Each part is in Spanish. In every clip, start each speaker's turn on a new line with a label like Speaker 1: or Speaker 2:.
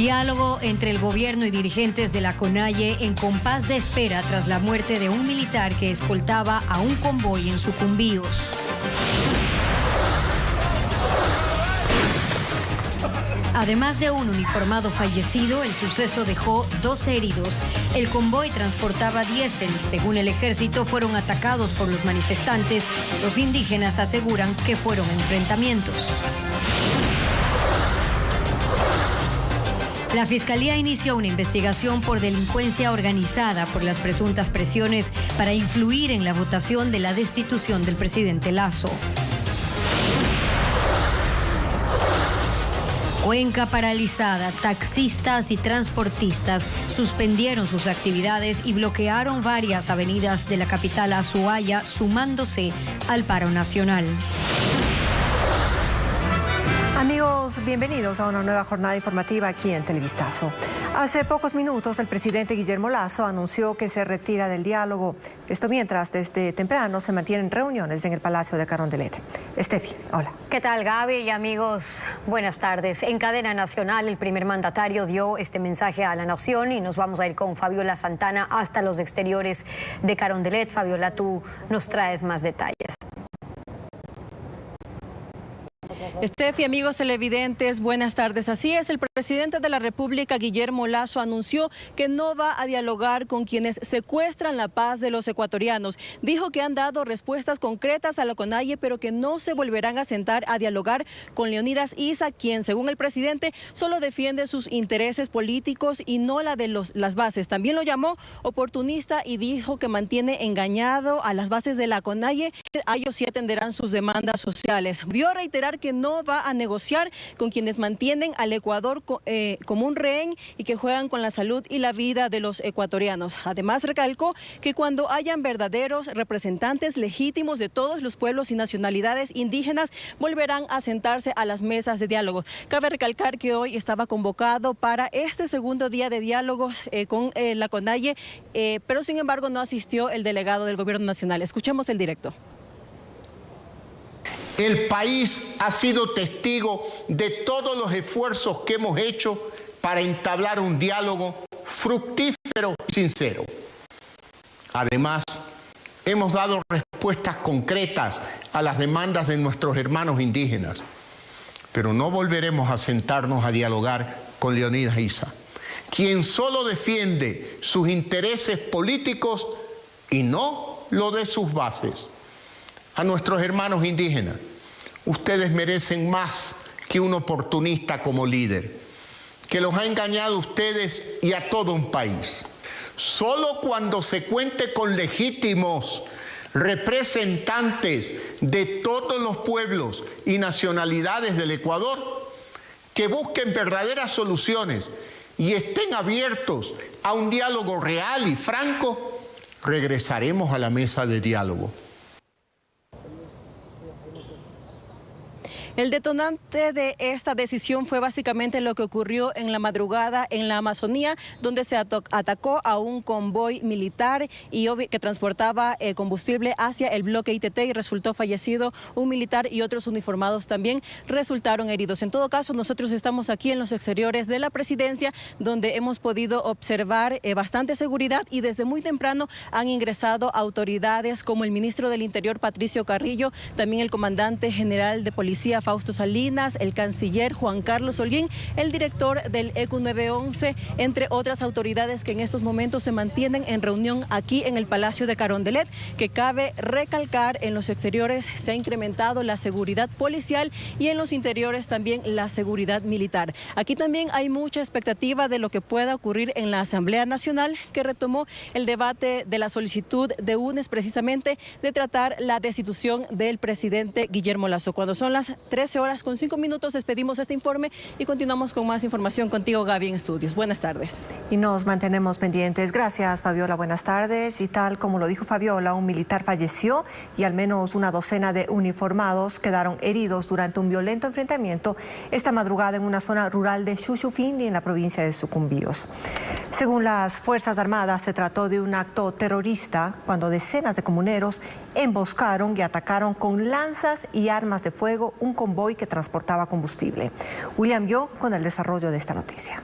Speaker 1: Diálogo entre el gobierno y dirigentes de la CONAIE en compás de espera tras la muerte de un militar que escoltaba a un convoy en Sucumbíos. Además de un uniformado fallecido, el suceso dejó 12 heridos. El convoy transportaba diésel. Según el ejército, fueron atacados por los manifestantes. Los indígenas aseguran que fueron enfrentamientos. La Fiscalía inició una investigación por delincuencia organizada por las presuntas presiones para influir en la votación de la destitución del presidente Lasso. Cuenca paralizada, taxistas y transportistas suspendieron sus actividades y bloquearon varias avenidas de la capital Azuaya, sumándose al paro nacional.
Speaker 2: Amigos, bienvenidos a una nueva jornada informativa aquí en Televistazo. Hace pocos minutos el presidente Guillermo Lasso anunció que se retira del diálogo. Esto mientras desde temprano se mantienen reuniones en el Palacio de Carondelet. Estefi, hola.
Speaker 1: ¿Qué tal, Gaby y amigos? Buenas tardes. En cadena nacional, el primer mandatario dio este mensaje a la nación y nos vamos a ir con Fabiola Santana hasta los exteriores de Carondelet. Fabiola, tú nos traes más detalles.
Speaker 3: Estefi, amigos televidentes, buenas tardes. Así es, el presidente de la República, Guillermo Lasso, anunció que no va a dialogar con quienes secuestran la paz de los ecuatorianos. Dijo que han dado respuestas concretas a la CONAIE, pero que no se volverán a sentar a dialogar con Leonidas Issa, quien, según el presidente, solo defiende sus intereses políticos y no la de las bases. También lo llamó oportunista y dijo que mantiene engañado a las bases de la CONAIE. A ellos sí atenderán sus demandas sociales. Vio a reiterar que no va a negociar con quienes mantienen al Ecuador como un rehén y que juegan con la salud y la vida de los ecuatorianos. Además, recalcó que cuando hayan verdaderos representantes legítimos de todos los pueblos y nacionalidades indígenas, volverán a sentarse a las mesas de diálogo. Cabe recalcar que hoy estaba convocado para este segundo día de diálogos con la CONAIE, pero sin embargo no asistió el delegado del Gobierno Nacional. Escuchemos el directo.
Speaker 4: El país ha sido testigo de todos los esfuerzos que hemos hecho para entablar un diálogo fructífero y sincero. Además, hemos dado respuestas concretas a las demandas de nuestros hermanos indígenas, pero no volveremos a sentarnos a dialogar con Leonidas Issa, quien solo defiende sus intereses políticos y no lo de sus bases. A nuestros hermanos indígenas, ustedes merecen más que un oportunista como líder, que los ha engañado a ustedes y a todo un país. Solo cuando se cuente con legítimos representantes de todos los pueblos y nacionalidades del Ecuador, que busquen verdaderas soluciones y estén abiertos a un diálogo real y franco, regresaremos a la mesa de diálogo.
Speaker 3: El detonante de esta decisión fue básicamente lo que ocurrió en la madrugada en la Amazonía, donde se atacó a un convoy militar y que transportaba combustible hacia el bloque ITT y resultó fallecido un militar y otros uniformados también resultaron heridos. En todo caso, nosotros estamos aquí en los exteriores de la presidencia, donde hemos podido observar bastante seguridad y desde muy temprano han ingresado autoridades como el ministro del Interior, Patricio Carrillo, también el comandante general de policía, Fausto Salinas, el canciller Juan Carlos Holguín, el director del ECU 911, entre otras autoridades que en estos momentos se mantienen en reunión aquí en el Palacio de Carondelet, que cabe recalcar en los exteriores se ha incrementado la seguridad policial y en los interiores también la seguridad militar. Aquí también hay mucha expectativa de lo que pueda ocurrir en la Asamblea Nacional, que retomó el debate de la solicitud de UNES precisamente de tratar la destitución del presidente Guillermo Lasso. Cuando son las 13:05 despedimos este informe y continuamos con más información contigo, Gaby, en estudios. Buenas tardes.
Speaker 2: Y nos mantenemos pendientes. Gracias, Fabiola. Buenas tardes. Y tal como lo dijo Fabiola, un militar falleció y al menos una docena de uniformados quedaron heridos durante un violento enfrentamiento esta madrugada en una zona rural de Xuxufindi, en la provincia de Sucumbíos. Según las Fuerzas Armadas, se trató de un acto terrorista cuando decenas de comuneros emboscaron y atacaron con lanzas y armas de fuego un convoy que transportaba combustible. William Yo con el desarrollo de esta noticia.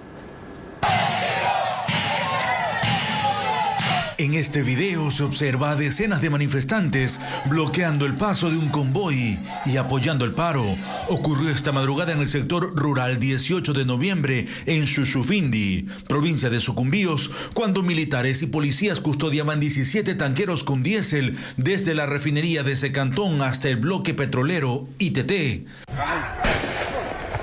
Speaker 5: En este video se observa a decenas de manifestantes bloqueando el paso de un convoy y apoyando el paro. Ocurrió esta madrugada en el sector rural 18 de noviembre en Shushufindi, provincia de Sucumbíos, cuando militares y policías custodiaban 17 tanqueros con diésel desde la refinería de ese cantón hasta el bloque petrolero ITT.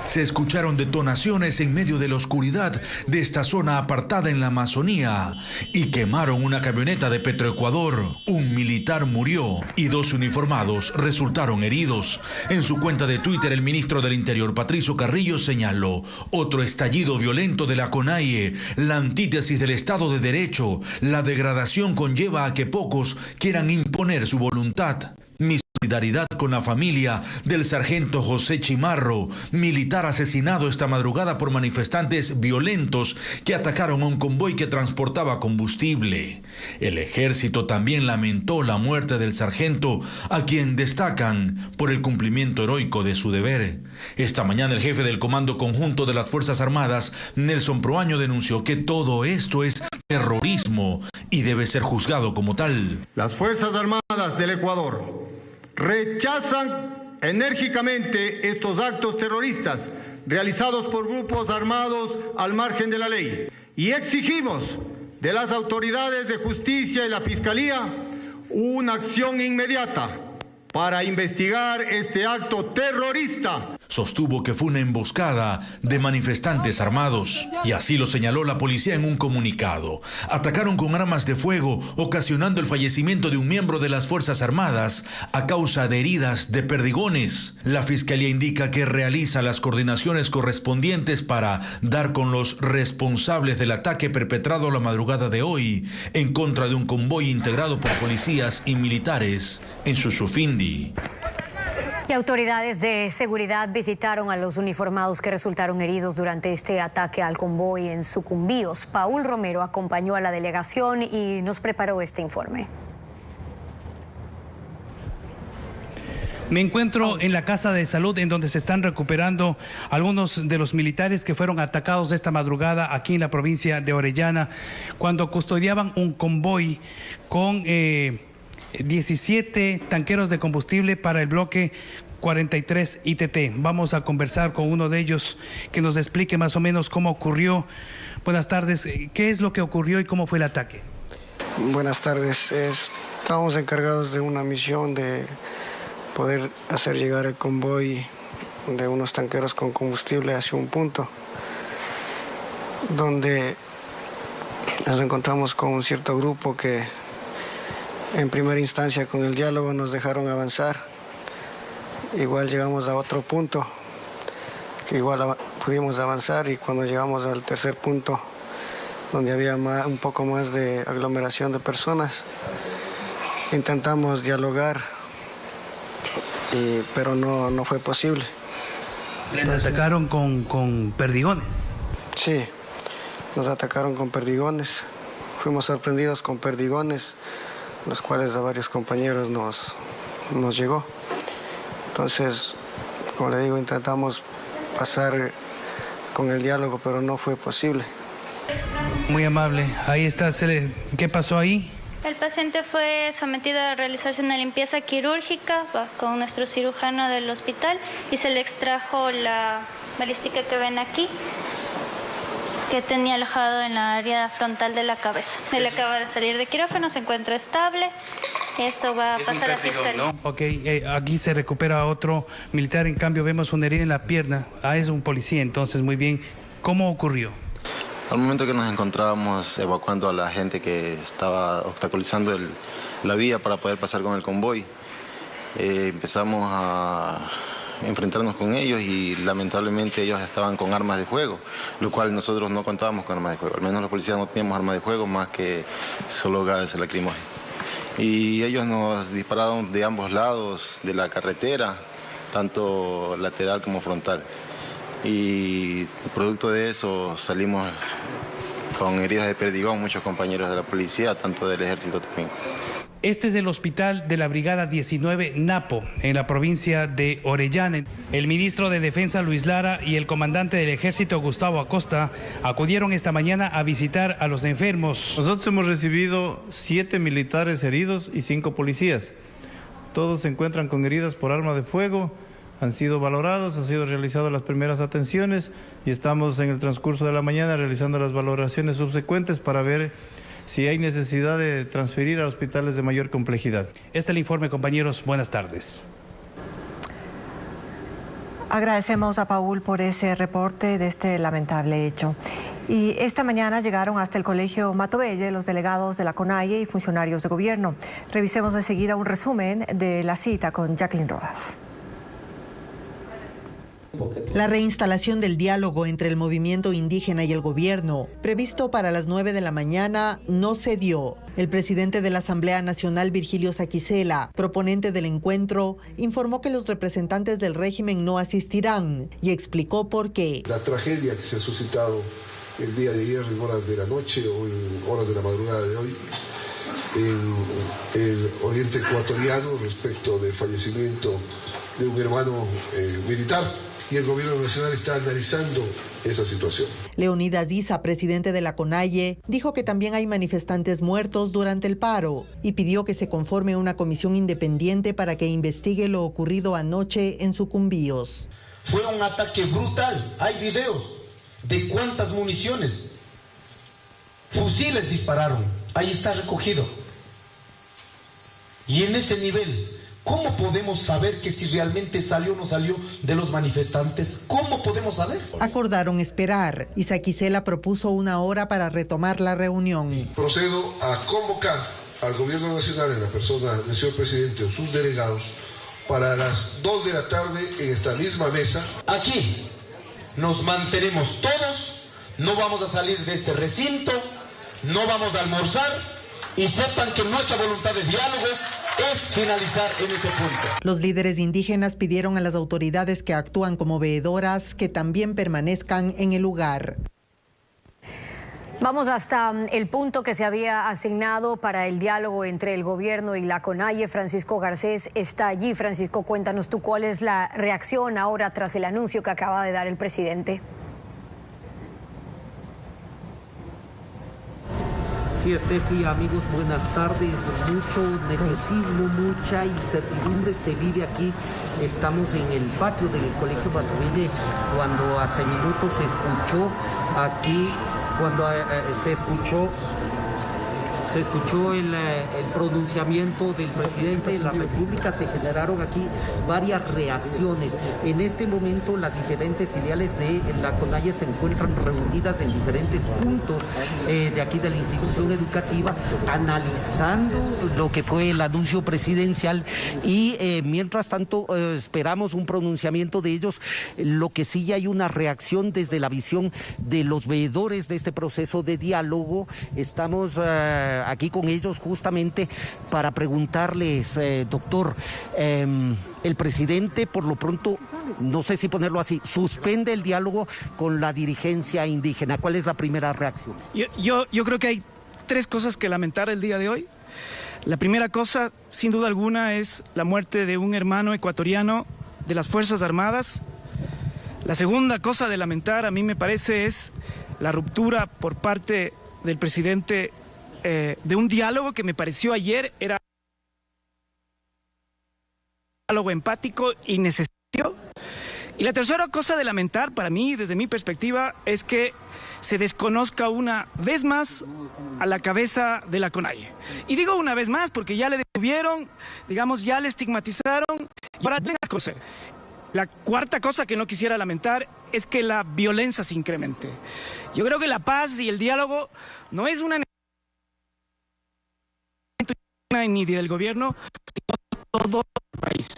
Speaker 5: Se escucharon detonaciones en medio de la oscuridad de esta zona apartada en la Amazonía y quemaron una camioneta de Petroecuador. Un militar murió y 2 uniformados resultaron heridos. En su cuenta de Twitter, el ministro del Interior, Patricio Carrillo, señaló: otro estallido violento de la CONAIE, la antítesis del Estado de Derecho. La degradación conlleva a que pocos quieran imponer su voluntad. Mi solidaridad con la familia del sargento José Chimarro, militar asesinado esta madrugada por manifestantes violentos que atacaron a un convoy que transportaba combustible. El ejército también lamentó la muerte del sargento, a quien destacan por el cumplimiento heroico de su deber. Esta mañana el jefe del Comando Conjunto de las Fuerzas Armadas, Nelson Proaño, denunció que todo esto es terrorismo y debe ser juzgado como tal.
Speaker 6: Las Fuerzas Armadas del Ecuador rechazan enérgicamente estos actos terroristas realizados por grupos armados al margen de la ley y exigimos de las autoridades de justicia y la Fiscalía una acción inmediata para investigar este acto terrorista.
Speaker 5: Sostuvo que fue una emboscada de manifestantes armados, y así lo señaló la policía en un comunicado. Atacaron con armas de fuego, ocasionando el fallecimiento de un miembro de las Fuerzas Armadas a causa de heridas de perdigones. La Fiscalía indica que realiza las coordinaciones correspondientes para dar con los responsables del ataque perpetrado la madrugada de hoy en contra de un convoy integrado por policías y militares en Shushufindi.
Speaker 1: Y autoridades de seguridad visitaron a los uniformados que resultaron heridos durante este ataque al convoy en Sucumbíos. Paul Romero acompañó a la delegación y nos preparó este informe.
Speaker 7: Me encuentro en la Casa de Salud, en donde se están recuperando algunos de los militares que fueron atacados esta madrugada aquí en la provincia de Orellana, cuando custodiaban un convoy con 17 tanqueros de combustible para el bloque 43 ITT. Vamos a conversar con uno de ellos que nos explique más o menos cómo ocurrió. Buenas tardes, ¿qué es lo que ocurrió y cómo fue el ataque?
Speaker 8: Buenas tardes, estábamos encargados de una misión de poder hacer llegar el convoy de unos tanqueros con combustible hacia un punto donde nos encontramos con un cierto grupo que en primera instancia con el diálogo nos dejaron avanzar. Igual llegamos a otro punto, que igual pudimos avanzar, y cuando llegamos al tercer punto, donde había un poco más de aglomeración de personas, intentamos dialogar, pero no fue posible.
Speaker 7: ¿Les atacaron con perdigones?
Speaker 8: Sí, nos atacaron con perdigones. Fuimos sorprendidos con perdigones, los cuales a varios compañeros nos llegó. Entonces, como le digo, intentamos pasar con el diálogo, pero no fue posible.
Speaker 7: Muy amable. Ahí está. ¿Qué pasó ahí?
Speaker 9: El paciente fue sometido a realizarse una limpieza quirúrgica con nuestro cirujano del hospital y se le extrajo la balística que ven aquí, que tenía alojado en la área frontal de la cabeza. Él acaba de salir de quirófano, se encuentra estable. Esto va a pasar a fiscalía.
Speaker 7: ¿No? Ok, aquí se recupera otro militar, en cambio vemos una herida en la pierna. Es un policía, entonces muy bien. ¿Cómo ocurrió?
Speaker 10: Al momento que nos encontrábamos evacuando a la gente que estaba obstaculizando la vía para poder pasar con el convoy, empezamos a enfrentarnos con ellos y lamentablemente ellos estaban con armas de fuego, lo cual nosotros no contábamos con armas de fuego. Al menos los policías no teníamos armas de fuego más que solo gases lacrimógenos. Y ellos nos dispararon de ambos lados de la carretera, tanto lateral como frontal. Y producto de eso salimos con heridas de perdigón muchos compañeros de la policía, tanto del ejército también.
Speaker 7: Este es el hospital de la Brigada 19 Napo, en la provincia de Orellana. El ministro de Defensa, Luis Lara, y el comandante del Ejército, Gustavo Acosta, acudieron esta mañana a visitar a los enfermos.
Speaker 11: Nosotros hemos recibido 7 militares heridos y 5 policías. Todos se encuentran con heridas por arma de fuego, han sido valorados, han sido realizadas las primeras atenciones y estamos en el transcurso de la mañana realizando las valoraciones subsecuentes para ver si hay necesidad de transferir a hospitales de mayor complejidad.
Speaker 7: Este es el informe, compañeros. Buenas tardes.
Speaker 2: Agradecemos a Paul por ese reporte de este lamentable hecho. Y esta mañana llegaron hasta el Colegio Matobelle los delegados de la CONAIE y funcionarios de gobierno. Revisemos enseguida un resumen de la cita con Jacqueline Rodas.
Speaker 12: La reinstalación del diálogo entre el movimiento indígena y el gobierno, previsto para las 9 de la mañana, no se dio. El presidente de la Asamblea Nacional, Virgilio Saquicela, proponente del encuentro, informó que los representantes del régimen no asistirán y explicó por qué.
Speaker 13: La tragedia que se ha suscitado el día de ayer en horas de la noche o en horas de la madrugada de hoy en el oriente ecuatoriano respecto del fallecimiento de un hermano militar. Y el gobierno nacional está analizando esa situación.
Speaker 12: Leonidas Diza, presidente de la CONAIE, dijo que también hay manifestantes muertos durante el paro y pidió que se conforme una comisión independiente para que investigue lo ocurrido anoche en Sucumbíos.
Speaker 14: Fue un ataque brutal. Hay videos de cuántas municiones, fusiles dispararon. Ahí está recogido. Y en ese nivel, ¿cómo podemos saber que si realmente salió o no salió de los manifestantes? ¿Cómo podemos saber?
Speaker 12: Acordaron esperar y Saquicela propuso una hora para retomar la reunión.
Speaker 13: Procedo a convocar al gobierno nacional en la persona del señor presidente o sus delegados para las 2 de la tarde en esta misma mesa.
Speaker 14: Aquí nos mantenemos todos, no vamos a salir de este recinto, no vamos a almorzar y sepan que nuestra voluntad de diálogo es finalizar en este punto.
Speaker 12: Los líderes indígenas pidieron a las autoridades que actúan como veedoras que también permanezcan en el lugar.
Speaker 1: Vamos hasta el punto que se había asignado para el diálogo entre el gobierno y la CONAIE. Francisco Garcés está allí. Francisco, cuéntanos tú cuál es la reacción ahora tras el anuncio que acaba de dar el presidente.
Speaker 15: Sí, Estefi, amigos, buenas tardes. Mucho nerviosismo, mucha incertidumbre se vive aquí. Estamos en el patio del Colegio Matobelle cuando hace minutos se escuchó aquí, cuando se escuchó el pronunciamiento del presidente de la República, se generaron aquí varias reacciones. En este momento las diferentes filiales de la CONAIE se encuentran reunidas en diferentes puntos de aquí de la institución educativa, analizando lo que fue el anuncio presidencial y mientras tanto esperamos un pronunciamiento de ellos. Lo que sí hay una reacción desde la visión de los veedores de este proceso de diálogo. Estamos aquí con ellos justamente para preguntarles, doctor, el presidente por lo pronto, no sé si ponerlo así, suspende el diálogo con la dirigencia indígena. ¿Cuál es la primera reacción?
Speaker 16: Yo creo que hay 3 cosas que lamentar el día de hoy. La primera cosa, sin duda alguna, es la muerte de un hermano ecuatoriano de las Fuerzas Armadas. La segunda cosa de lamentar, a mí me parece, es la ruptura por parte del presidente de un diálogo que me pareció ayer era un diálogo empático y necesario. Y la tercera cosa de lamentar para mí, desde mi perspectiva, es que se desconozca una vez más a la cabeza de la CONAIE. Y digo una vez más porque ya le detuvieron, digamos, ya le estigmatizaron. Y ahora tenga cosa. La cuarta cosa que no quisiera lamentar es que la violencia se incremente. Yo creo que la paz y el diálogo no es una necesidad ni del gobierno, sino de todo el país.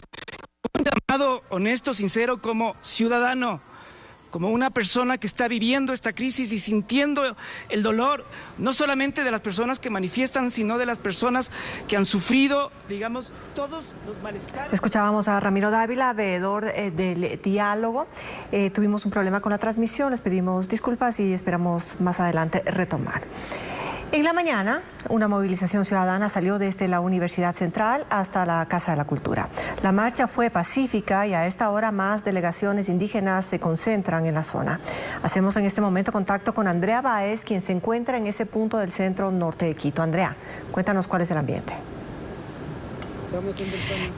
Speaker 16: Un llamado honesto, sincero, como ciudadano, como una persona que está viviendo esta crisis y sintiendo el dolor, no solamente de las personas que manifiestan, sino de las personas que han sufrido, digamos, todos los malestares.
Speaker 2: Escuchábamos a Ramiro Dávila, veedor del diálogo. Tuvimos un problema con la transmisión, les pedimos disculpas y esperamos más adelante retomar. En la mañana, una movilización ciudadana salió desde la Universidad Central hasta la Casa de la Cultura. La marcha fue pacífica y a esta hora más delegaciones indígenas se concentran en la zona. Hacemos en este momento contacto con Andrea Báez, quien se encuentra en ese punto del centro norte de Quito. Andrea, cuéntanos cuál es el ambiente.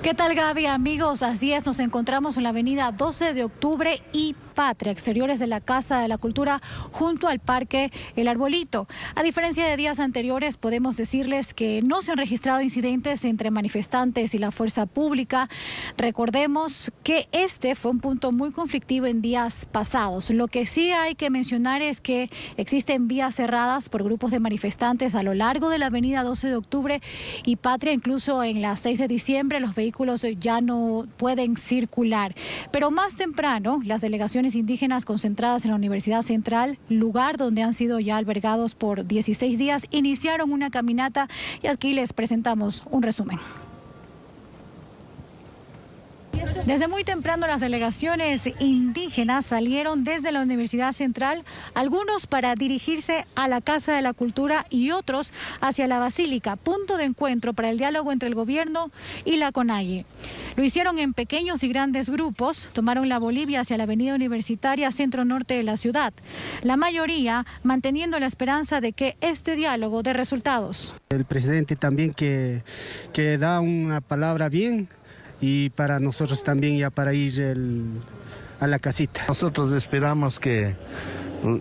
Speaker 17: ¿Qué tal, Gaby? Amigos, así es, nos encontramos en la avenida 12 de octubre y Patria, exteriores de la Casa de la Cultura, junto al Parque El Arbolito. A diferencia de días anteriores, podemos decirles que no se han registrado incidentes entre manifestantes y la fuerza pública. Recordemos que este fue un punto muy conflictivo en días pasados. Lo que sí hay que mencionar es que existen vías cerradas por grupos de manifestantes a lo largo de la avenida 12 de octubre y Patria, incluso en la 6 de diciembre los vehículos ya no pueden circular. Pero más temprano, las delegaciones indígenas concentradas en la Universidad Central, lugar donde han sido ya albergados por 16 días, iniciaron una caminata y aquí les presentamos un resumen. Desde muy temprano las delegaciones indígenas salieron desde la Universidad Central, algunos para dirigirse a la Casa de la Cultura y otros hacia la Basílica, punto de encuentro para el diálogo entre el gobierno y la CONAIE. Lo hicieron en pequeños y grandes grupos, tomaron la Bolivia hacia la avenida Universitaria, centro norte de la ciudad. La mayoría manteniendo la esperanza de que este diálogo dé resultados.
Speaker 8: El presidente también que da una palabra bien, y para nosotros también ya para ir a la casita.
Speaker 18: Nosotros esperamos que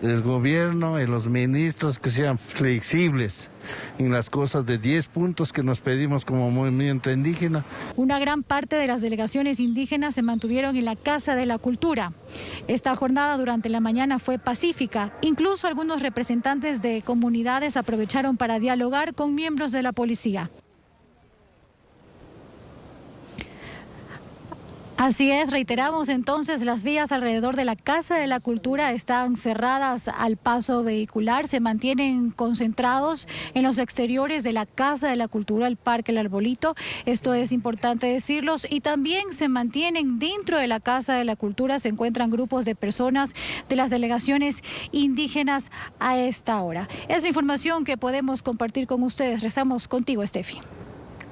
Speaker 18: el gobierno y los ministros que sean flexibles en las cosas de 10 puntos que nos pedimos como movimiento indígena.
Speaker 17: Una gran parte de las delegaciones indígenas se mantuvieron en la Casa de la Cultura. Esta jornada durante la mañana fue pacífica. Incluso algunos representantes de comunidades aprovecharon para dialogar con miembros de la policía. Así es, reiteramos entonces, las vías alrededor de la Casa de la Cultura están cerradas al paso vehicular, se mantienen concentrados en los exteriores de la Casa de la Cultura, el Parque El Arbolito, esto es importante decirlos, y también se mantienen dentro de la Casa de la Cultura, se encuentran grupos de personas de las delegaciones indígenas a esta hora. Es la información que podemos compartir con ustedes. Regresamos contigo, Estefi.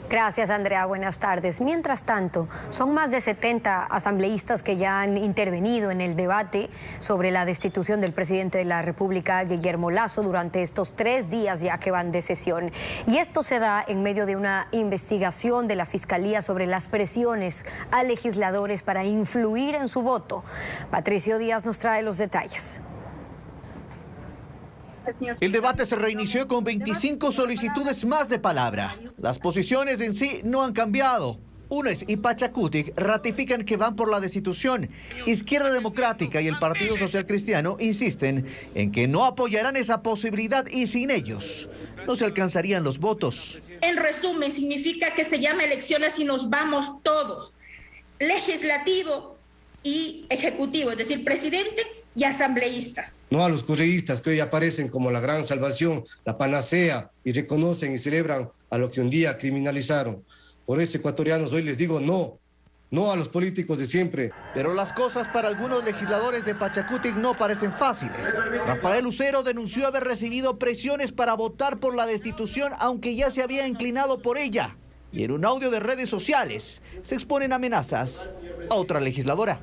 Speaker 1: Gracias, Andrea. Buenas tardes. Mientras tanto, son más de 70 asambleístas que ya han intervenido en el debate sobre la destitución del presidente de la República, Guillermo Lasso, durante estos 3 días ya que van de sesión. Y esto se da en medio de una investigación de la Fiscalía sobre las presiones a legisladores para influir en su voto. Patricio Díaz nos trae los detalles.
Speaker 19: El debate se reinició con 25 solicitudes más de palabra. Las posiciones en sí no han cambiado. UNES y Pachacutic ratifican que van por la destitución. Izquierda Democrática y el Partido Social Cristiano insisten en que no apoyarán esa posibilidad y sin ellos no se alcanzarían los votos.
Speaker 20: En resumen, significa que se llama elecciones y nos vamos todos, legislativo y ejecutivo, es decir, presidente y asambleístas.
Speaker 21: No a los correístas que hoy aparecen como la gran salvación, la panacea, y reconocen y celebran a lo que un día criminalizaron. Por eso, ecuatorianos, hoy les digo no a los políticos de siempre.
Speaker 19: Pero las cosas para algunos legisladores de Pachacutic no parecen fáciles. Rafael Lucero denunció haber recibido presiones para votar por la destitución, aunque ya se había inclinado por ella. Y en un audio de redes sociales se exponen amenazas a otra legisladora.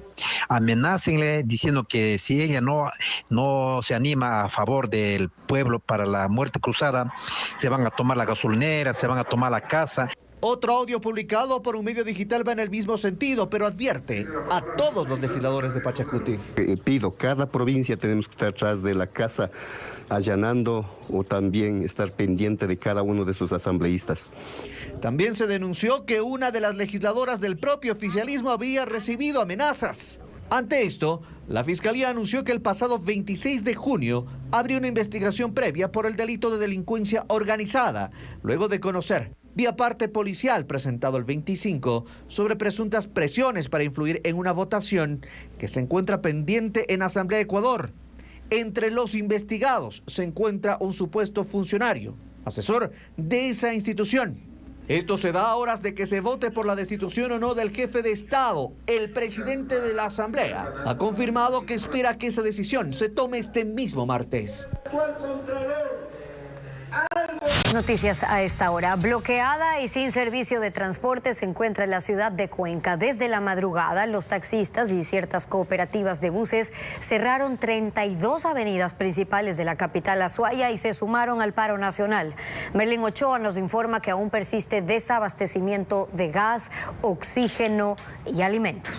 Speaker 22: Amenácenle diciendo que si ella no se anima a favor del pueblo para la muerte cruzada, se van a tomar la gasolinera, se van a tomar la casa.
Speaker 19: Otro audio publicado por un medio digital va en el mismo sentido, pero advierte a todos los legisladores de Pachacutic.
Speaker 23: Pido, cada provincia tenemos que estar atrás de la casa, allanando o también estar pendiente de cada uno de sus asambleístas.
Speaker 19: También se denunció que una de las legisladoras del propio oficialismo había recibido amenazas. Ante esto, la Fiscalía anunció que el pasado 26 de junio abrió una investigación previa por el delito de delincuencia organizada, luego de conocer, vía parte policial presentado el 25, sobre presuntas presiones para influir en una votación que se encuentra pendiente en Asamblea de Ecuador. Entre los investigados se encuentra un supuesto funcionario, asesor de esa institución. Esto se da a horas de que se vote por la destitución o no del jefe de Estado. El presidente de la Asamblea ha confirmado que espera que esa decisión se tome este mismo martes.
Speaker 24: El Contralor
Speaker 1: Noticias a esta hora. Bloqueada y sin servicio de transporte se encuentra en la ciudad de Cuenca. Desde la madrugada, los taxistas y ciertas cooperativas de buses cerraron 32 avenidas principales de la capital Azuaya y se sumaron al paro nacional. Merlin Ochoa nos informa que aún persiste desabastecimiento de gas, oxígeno y alimentos.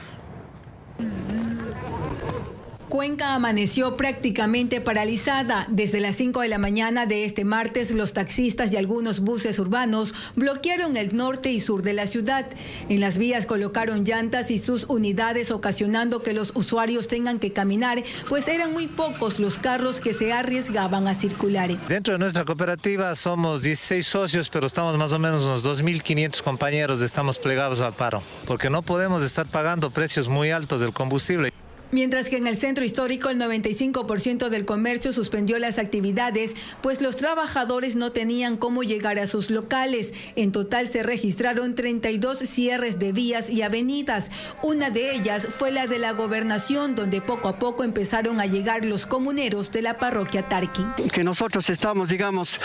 Speaker 3: Cuenca amaneció prácticamente paralizada. Desde las 5 de la mañana de este martes, los taxistas y algunos buses urbanos bloquearon el norte y sur de la ciudad. En las vías colocaron llantas y sus unidades, ocasionando que los usuarios tengan que caminar, pues eran muy pocos los carros que se arriesgaban a circular.
Speaker 4: Dentro de nuestra cooperativa somos 16 socios, pero estamos más o menos unos 2.500 compañeros, estamos plegados al paro, porque no podemos estar pagando precios muy altos del combustible.
Speaker 3: Mientras que en el centro histórico el 95% del comercio suspendió las actividades, pues los trabajadores no tenían cómo llegar a sus locales. En total se registraron 32 cierres de vías y avenidas. Una de ellas fue la de la Gobernación, donde poco a poco empezaron a llegar los comuneros de la parroquia Tarqui.
Speaker 6: Que nosotros estamos, digamos,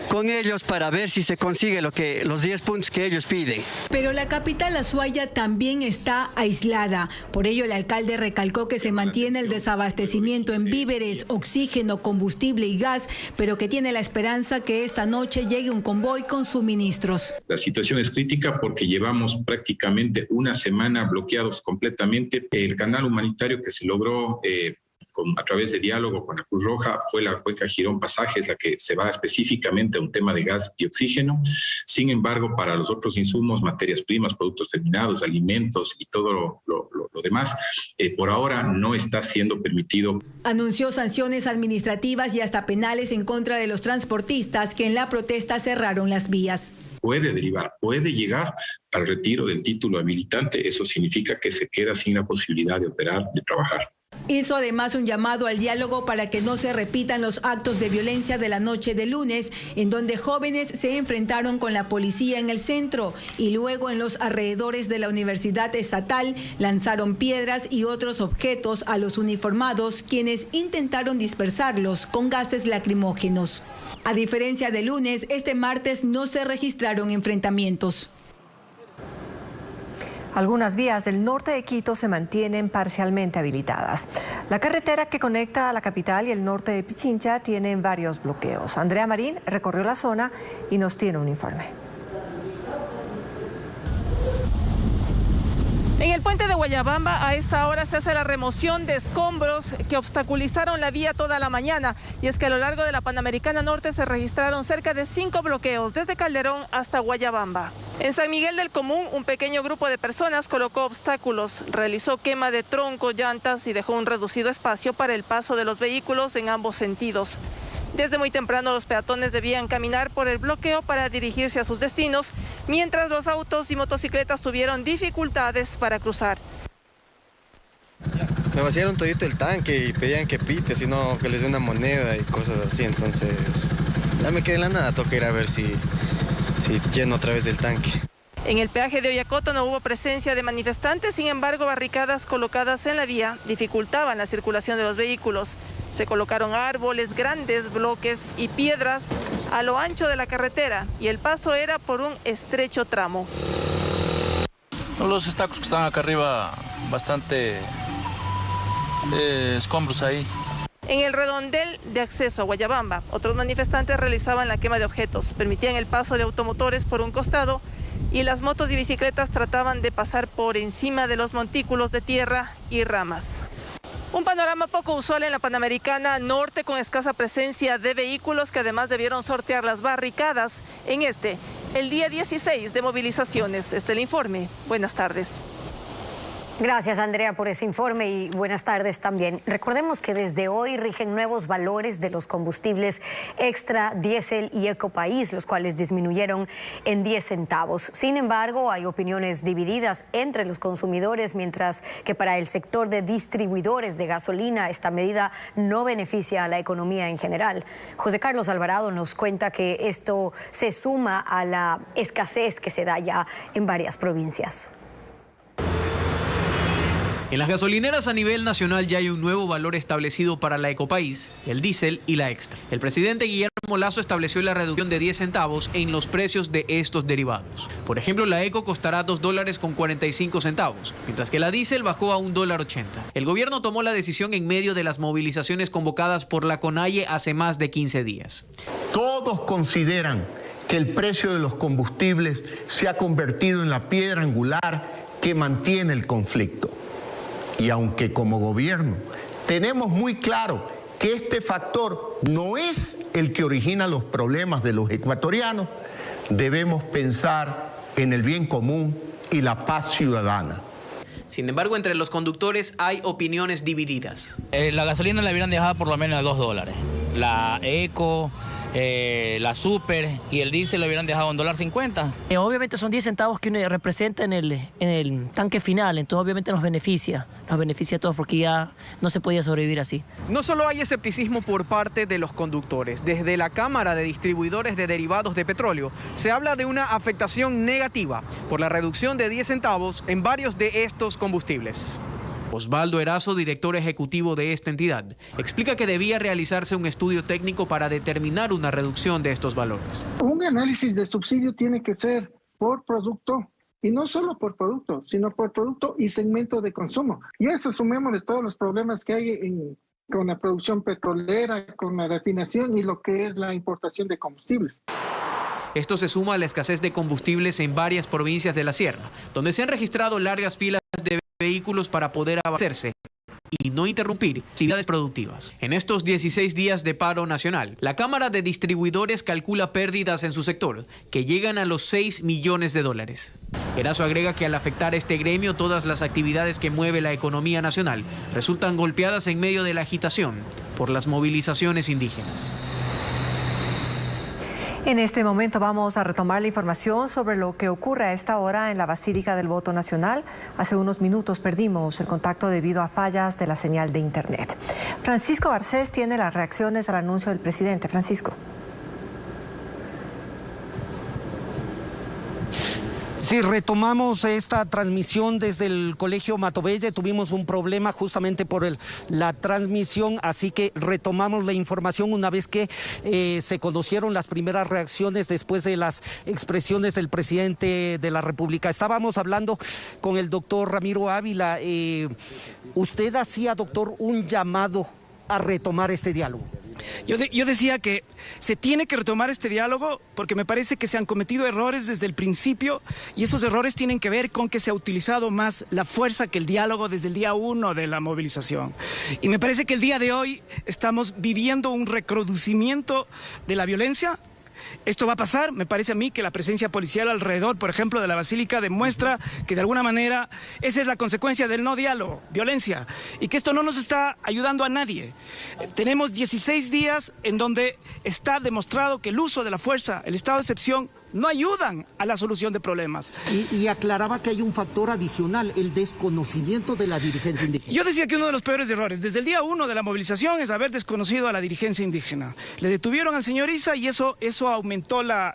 Speaker 6: con ellos para ver si se consigue los 10 puntos que ellos piden.
Speaker 3: Pero la capital Azuaya también está aislada. Por ello el alcalde recalcó que se mantiene el desabastecimiento en víveres, oxígeno, combustible y gas, pero que tiene la esperanza que esta noche llegue un convoy con suministros.
Speaker 24: La situación es crítica porque llevamos prácticamente una semana bloqueados completamente. El canal humanitario que se logró a través de diálogo con la Cruz Roja fue la Cuenca Girón Pasajes, la que se va específicamente a un tema de gas y oxígeno. Sin embargo, para los otros insumos, materias primas, productos terminados, alimentos y todo lo demás, por ahora no está siendo permitido.
Speaker 3: Anunció sanciones administrativas y hasta penales en contra de los transportistas que en la protesta cerraron las vías.
Speaker 24: Puede derivar, puede llegar al retiro del título habilitante. Eso significa que se queda sin la posibilidad de operar, de trabajar.
Speaker 3: Hizo además un llamado al diálogo para que no se repitan los actos de violencia de la noche de lunes, en donde jóvenes se enfrentaron con la policía en el centro y luego en los alrededores de la Universidad Estatal lanzaron piedras y otros objetos a los uniformados, quienes intentaron dispersarlos con gases lacrimógenos. A diferencia de lunes, este martes no se registraron enfrentamientos.
Speaker 2: Algunas vías del norte de Quito se mantienen parcialmente habilitadas. La carretera que conecta a la capital y el norte de Pichincha tienen varios bloqueos. Andrea Marín recorrió la zona y nos tiene un informe.
Speaker 25: En el puente de Guayabamba a esta hora se hace la remoción de escombros que obstaculizaron la vía toda la mañana. Y es que a lo largo de la Panamericana Norte se registraron cerca de 5 bloqueos desde Calderón hasta Guayabamba. En San Miguel del Común, un pequeño grupo de personas colocó obstáculos, realizó quema de troncos, llantas y dejó un reducido espacio para el paso de los vehículos en ambos sentidos. Desde muy temprano los peatones debían caminar por el bloqueo para dirigirse a sus destinos, mientras los autos y motocicletas tuvieron dificultades para cruzar.
Speaker 26: Me vaciaron todito el tanque y pedían que pite, sino que les dé una moneda y cosas así, entonces ya me quedé en la nada, toca ir a ver si lleno otra vez el tanque.
Speaker 25: En el peaje de Oyacoto no hubo presencia de manifestantes, sin embargo barricadas colocadas en la vía dificultaban la circulación de los vehículos. Se colocaron árboles, grandes bloques y piedras a lo ancho de la carretera y el paso era por un estrecho tramo.
Speaker 27: Los obstáculos que están acá arriba, bastante escombros ahí.
Speaker 25: En el redondel de acceso a Guayabamba, otros manifestantes realizaban la quema de objetos, permitían el paso de automotores por un costado y las motos y bicicletas trataban de pasar por encima de los montículos de tierra y ramas. Un panorama poco usual en la Panamericana Norte, con escasa presencia de vehículos que además debieron sortear las barricadas en el día 16 de movilizaciones. Este es el informe. Buenas tardes.
Speaker 1: Gracias, Andrea, por ese informe y buenas tardes también. Recordemos que desde hoy rigen nuevos valores de los combustibles extra, diésel y ecopaís, los cuales disminuyeron en 10 centavos. Sin embargo, hay opiniones divididas entre los consumidores, mientras que para el sector de distribuidores de gasolina esta medida no beneficia a la economía en general. José Carlos Alvarado nos cuenta que esto se suma a la escasez que se da ya en varias provincias.
Speaker 5: En las gasolineras a nivel nacional ya hay un nuevo valor establecido para la Ecopaís, el diésel y la extra. El presidente Guillermo Lasso estableció la reducción de 10 centavos en los precios de estos derivados. Por ejemplo, la Eco costará $2.45, mientras que la diésel bajó a $1.80. El gobierno tomó la decisión en medio de las movilizaciones convocadas por la CONAIE hace más de 15 días.
Speaker 7: Todos consideran que el precio de los combustibles se ha convertido en la piedra angular que mantiene el conflicto. Y aunque como gobierno tenemos muy claro que este factor no es el que origina los problemas de los ecuatorianos, debemos pensar en el bien común y la paz ciudadana.
Speaker 5: Sin embargo, entre los conductores hay opiniones divididas.
Speaker 9: La gasolina la hubieran dejado por lo menos a $2. La Eco, la Super y el diésel lo hubieran dejado en $1.50.
Speaker 10: Obviamente son 10 centavos que uno representa en el tanque final, entonces obviamente nos beneficia a todos porque ya no se podía sobrevivir así.
Speaker 11: No solo hay escepticismo por parte de los conductores, desde la Cámara de Distribuidores de Derivados de Petróleo se habla de una afectación negativa por la reducción de 10 centavos en varios de estos combustibles.
Speaker 5: Osvaldo Erazo, director ejecutivo de esta entidad, explica que debía realizarse un estudio técnico para determinar una reducción de estos valores.
Speaker 13: Un análisis de subsidio tiene que ser por producto, y no solo por producto, sino por producto y segmento de consumo. Y eso sumémosle todos los problemas que hay con la producción petrolera, con la refinación y lo que es la importación de combustibles.
Speaker 5: Esto se suma a la escasez de combustibles en varias provincias de la sierra, donde se han registrado largas filas de vehículos para poder abastecerse y no interrumpir actividades productivas. En estos 16 días de paro nacional, la Cámara de Distribuidores calcula pérdidas en su sector que llegan a los $6 millones. Erazo agrega que al afectar este gremio, todas las actividades que mueve la economía nacional resultan golpeadas en medio de la agitación por las movilizaciones indígenas.
Speaker 2: En este momento vamos a retomar la información sobre lo que ocurre a esta hora en la Basílica del Voto Nacional. Hace unos minutos perdimos el contacto debido a fallas de la señal de Internet. Francisco Garcés tiene las reacciones al anuncio del presidente. Francisco.
Speaker 14: Sí, retomamos esta transmisión desde el Colegio Matobelle. Tuvimos un problema justamente por la transmisión, así que retomamos la información una vez que se conocieron las primeras reacciones después de las expresiones del presidente de la República. Estábamos hablando con el doctor Ramiro Ávila. Usted hacía, doctor, un llamado a retomar este diálogo.
Speaker 16: Yo decía que se tiene que retomar este diálogo porque me parece que se han cometido errores desde el principio y esos errores tienen que ver con que se ha utilizado más la fuerza que el diálogo desde el día 1 de la movilización. Y me parece que el día de hoy estamos viviendo un recrudecimiento de la violencia. Esto va a pasar, me parece a mí que la presencia policial alrededor, por ejemplo, de la Basílica demuestra que de alguna manera esa es la consecuencia del no diálogo, violencia, y que esto no nos está ayudando a nadie. Tenemos 16 días en donde está demostrado que el uso de la fuerza, el estado de excepción, no ayudan a la solución de problemas.
Speaker 14: Y aclaraba que hay un factor adicional, el desconocimiento de la dirigencia indígena.
Speaker 16: Yo decía que uno de los peores errores desde el día 1 de la movilización es haber desconocido a la dirigencia indígena. Le detuvieron al señor Issa y eso aumentó la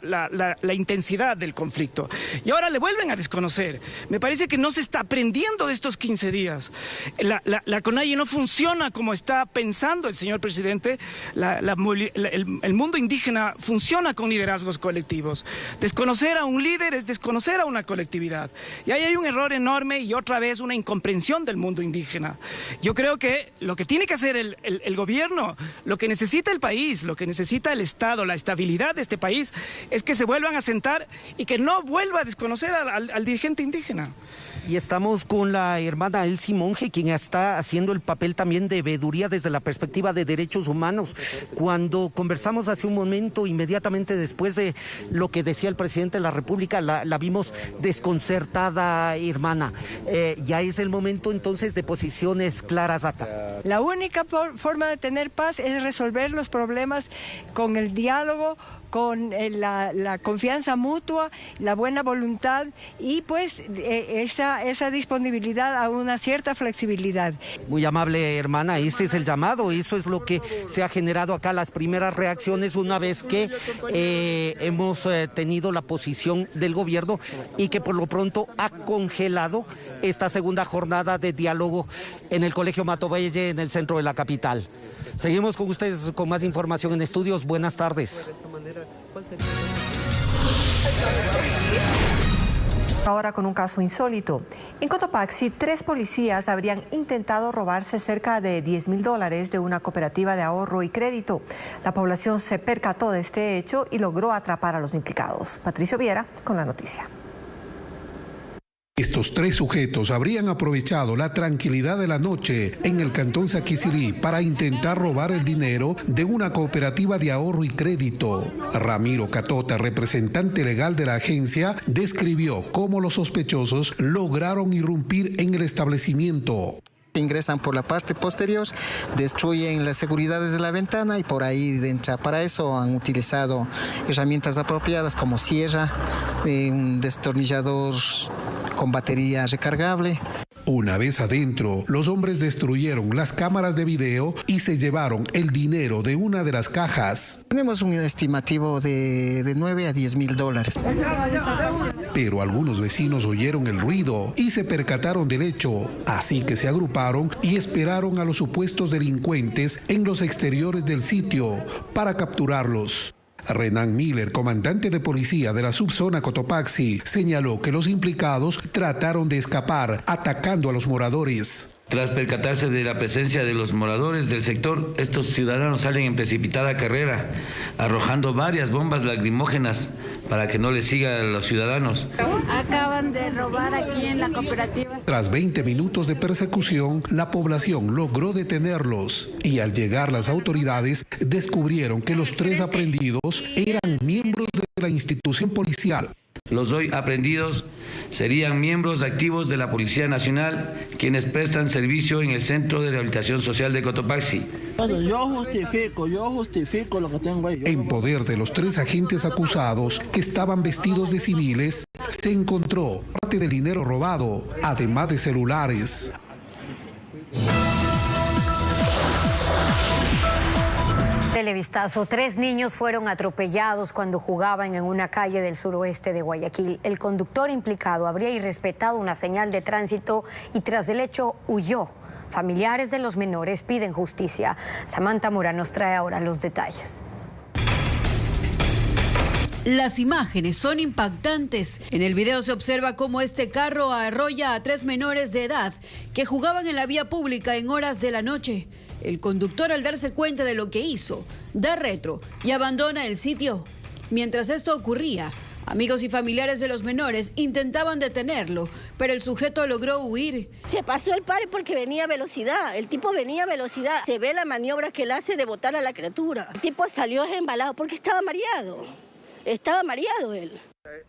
Speaker 16: intensidad del conflicto. Y ahora le vuelven a desconocer. Me parece que no se está aprendiendo de estos 15 días. La CONAIE no funciona como está pensando el señor presidente. El mundo indígena funciona con liderazgos colectivos. Desconocer a un líder es desconocer a una colectividad. Y ahí hay un error enorme y otra vez una incomprensión del mundo indígena. Yo creo que lo que tiene que hacer el gobierno, lo que necesita el país, lo que necesita el Estado, la estabilidad de este país, es que se vuelvan a sentar y que no vuelva a desconocer al dirigente indígena.
Speaker 14: Y estamos con la hermana Elsie Monge, quien está haciendo el papel también de veeduría desde la perspectiva de derechos humanos. Cuando conversamos hace un momento, inmediatamente después de lo que decía el presidente de la República, la vimos desconcertada, hermana. Ya es el momento entonces de posiciones claras acá.
Speaker 28: La única forma de tener paz es resolver los problemas con el diálogo,
Speaker 8: con la confianza mutua, la buena voluntad y pues esa disponibilidad a una cierta flexibilidad.
Speaker 14: Muy amable, hermana, ese es el llamado, eso es lo que se ha generado acá, las primeras reacciones una vez que hemos tenido la posición del gobierno y que por lo pronto ha congelado esta segunda jornada de diálogo en el Colegio Matovelle, en el centro de la capital. Seguimos con ustedes con más información en estudios. Buenas tardes.
Speaker 2: Ahora con un caso insólito. En Cotopaxi, 3 policías habrían intentado robarse cerca de $10.000 de una cooperativa de ahorro y crédito. La población se percató de este hecho y logró atrapar a los implicados. Patricio Viera con la noticia.
Speaker 12: Estos 3 sujetos habrían aprovechado la tranquilidad de la noche en el cantón Saquicilí para intentar robar el dinero de una cooperativa de ahorro y crédito. Ramiro Catota, representante legal de la agencia, describió cómo los sospechosos lograron irrumpir en el establecimiento.
Speaker 15: Ingresan por la parte posterior, destruyen las seguridades de la ventana y por ahí dentro. Para eso han utilizado herramientas apropiadas como sierra, un destornillador con batería recargable.
Speaker 12: Una vez adentro, los hombres destruyeron las cámaras de video y se llevaron el dinero de una de las cajas.
Speaker 15: Tenemos un estimativo de $9 a $10.000.
Speaker 12: Pero algunos vecinos oyeron el ruido y se percataron del hecho, así que se agruparon y esperaron a los supuestos delincuentes en los exteriores del sitio para capturarlos. Renan Miller, comandante de policía de la subzona Cotopaxi, señaló que los implicados trataron de escapar atacando a los moradores.
Speaker 17: Tras percatarse de la presencia de los moradores del sector, estos ciudadanos salen en precipitada carrera, arrojando varias bombas lacrimógenas para que no les siga a los ciudadanos.
Speaker 18: Acaban de robar aquí en la cooperativa.
Speaker 12: Tras 20 minutos de persecución, la población logró detenerlos y al llegar las autoridades descubrieron que los 3 aprendidos eran miembros de la institución policial.
Speaker 17: Los hoy aprendidos serían miembros activos de la Policía Nacional, quienes prestan servicio en el Centro de Rehabilitación Social de Cotopaxi.
Speaker 20: Yo justifico lo que tengo ahí.
Speaker 12: En poder de los 3 agentes acusados, que estaban vestidos de civiles, se encontró parte del dinero robado, además de celulares.
Speaker 1: Televistazo. 3 niños fueron atropellados cuando jugaban en una calle del suroeste de Guayaquil. El conductor implicado habría irrespetado una señal de tránsito y tras el hecho huyó. Familiares de los menores piden justicia. Samantha Mora nos trae ahora los detalles.
Speaker 21: Las imágenes son impactantes. En el video se observa cómo este carro arrolla a 3 menores de edad que jugaban en la vía pública en horas de la noche. El conductor, al darse cuenta de lo que hizo, da retro y abandona el sitio. Mientras esto ocurría, amigos y familiares de los menores intentaban detenerlo, pero el sujeto logró huir.
Speaker 28: Se pasó el pare porque venía a velocidad. El tipo venía a velocidad. Se ve la maniobra que él hace de botar a la criatura. El tipo salió embalado porque estaba mareado. Estaba mareado él.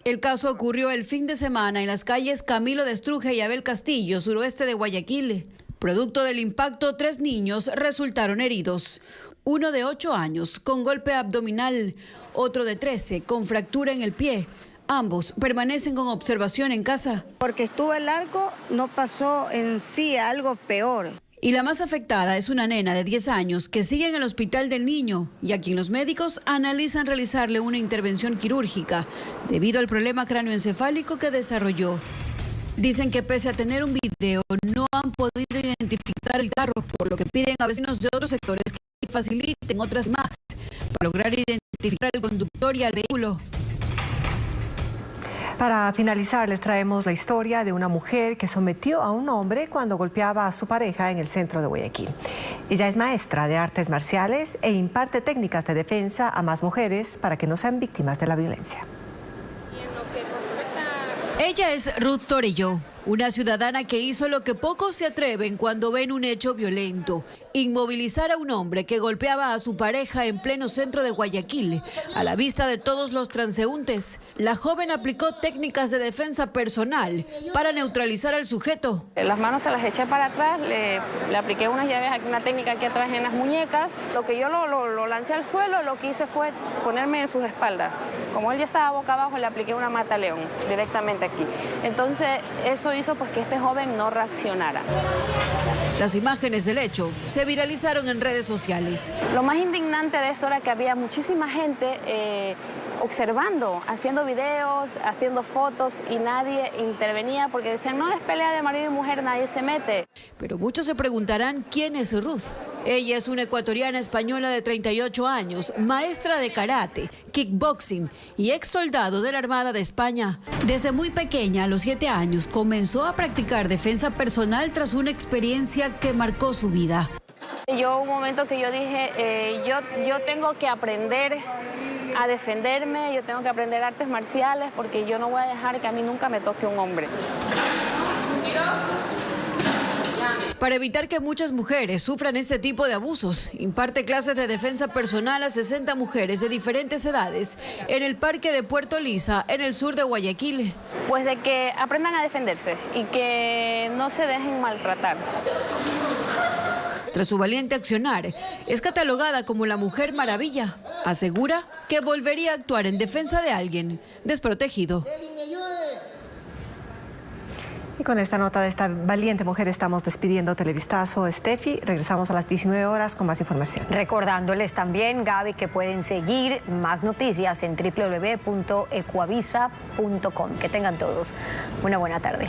Speaker 21: El caso ocurrió el fin de semana en las calles Camilo de Estruje y Abel Castillo, suroeste de Guayaquil. Producto del impacto, 3 niños resultaron heridos. Uno de 8 años con golpe abdominal, otro de 13 con fractura en el pie. Ambos permanecen con observación en casa.
Speaker 28: Porque estuvo el arco, no pasó en sí algo peor.
Speaker 21: Y la más afectada es una nena de 10 años que sigue en el hospital del niño y a quien los médicos analizan realizarle una intervención quirúrgica debido al problema cráneoencefálico que desarrolló. Dicen que pese a tener un video, no han podido identificar el carro, por lo que piden a vecinos de otros sectores que faciliten otras imágenes para lograr identificar al conductor y al vehículo.
Speaker 2: Para finalizar, les traemos la historia de una mujer que sometió a un hombre cuando golpeaba a su pareja en el centro de Guayaquil. Ella es maestra de artes marciales e imparte técnicas de defensa a más mujeres para que no sean víctimas de la violencia.
Speaker 21: Ella es Ruth Torello, Una ciudadana que hizo lo que pocos se atreven cuando ven un hecho violento: inmovilizar a un hombre que golpeaba a su pareja en pleno centro de Guayaquil, a la vista de todos los transeúntes. La joven aplicó técnicas de defensa personal para neutralizar al sujeto.
Speaker 3: Las manos se las eché para atrás, le apliqué unas llaves, una técnica aquí atrás en las muñecas. Lo que yo lo lancé al suelo, lo que hice fue ponerme en sus espaldas. Como él ya estaba boca abajo, le apliqué una mataleón directamente aquí. Entonces eso hizo pues que este joven no reaccionara.
Speaker 21: Las imágenes del hecho se viralizaron en redes sociales.
Speaker 3: Lo más indignante de esto era que había muchísima gente observando, haciendo videos, haciendo fotos y nadie intervenía porque decían: no es pelea de marido y mujer, nadie se mete.
Speaker 21: Pero muchos se preguntarán quién es Ruth. Ella es una ecuatoriana española de 38 años, maestra de karate, kickboxing y ex soldado de la Armada de España. Desde muy pequeña, a los 7 años, comenzó a practicar defensa personal tras una experiencia que marcó su vida.
Speaker 3: Yo un momento que yo dije, yo tengo que aprender a defenderme, yo tengo que aprender artes marciales porque yo no voy a dejar que a mí nunca me toque un hombre.
Speaker 21: Para evitar que muchas mujeres sufran este tipo de abusos, imparte clases de defensa personal a 60 mujeres de diferentes edades en el Parque de Puerto Lisa, en el sur de Guayaquil.
Speaker 3: Pues de que aprendan a defenderse y que no se dejen maltratar.
Speaker 21: Tras su valiente accionar, es catalogada como la Mujer Maravilla. Asegura que volvería a actuar en defensa de alguien desprotegido.
Speaker 2: Y con esta nota de esta valiente mujer estamos despidiendo Televistazo. Steffi, regresamos a las 19 horas con más información.
Speaker 4: Recordándoles también, Gaby, que pueden seguir más noticias en www.ecuavisa.com. Que tengan todos una buena tarde.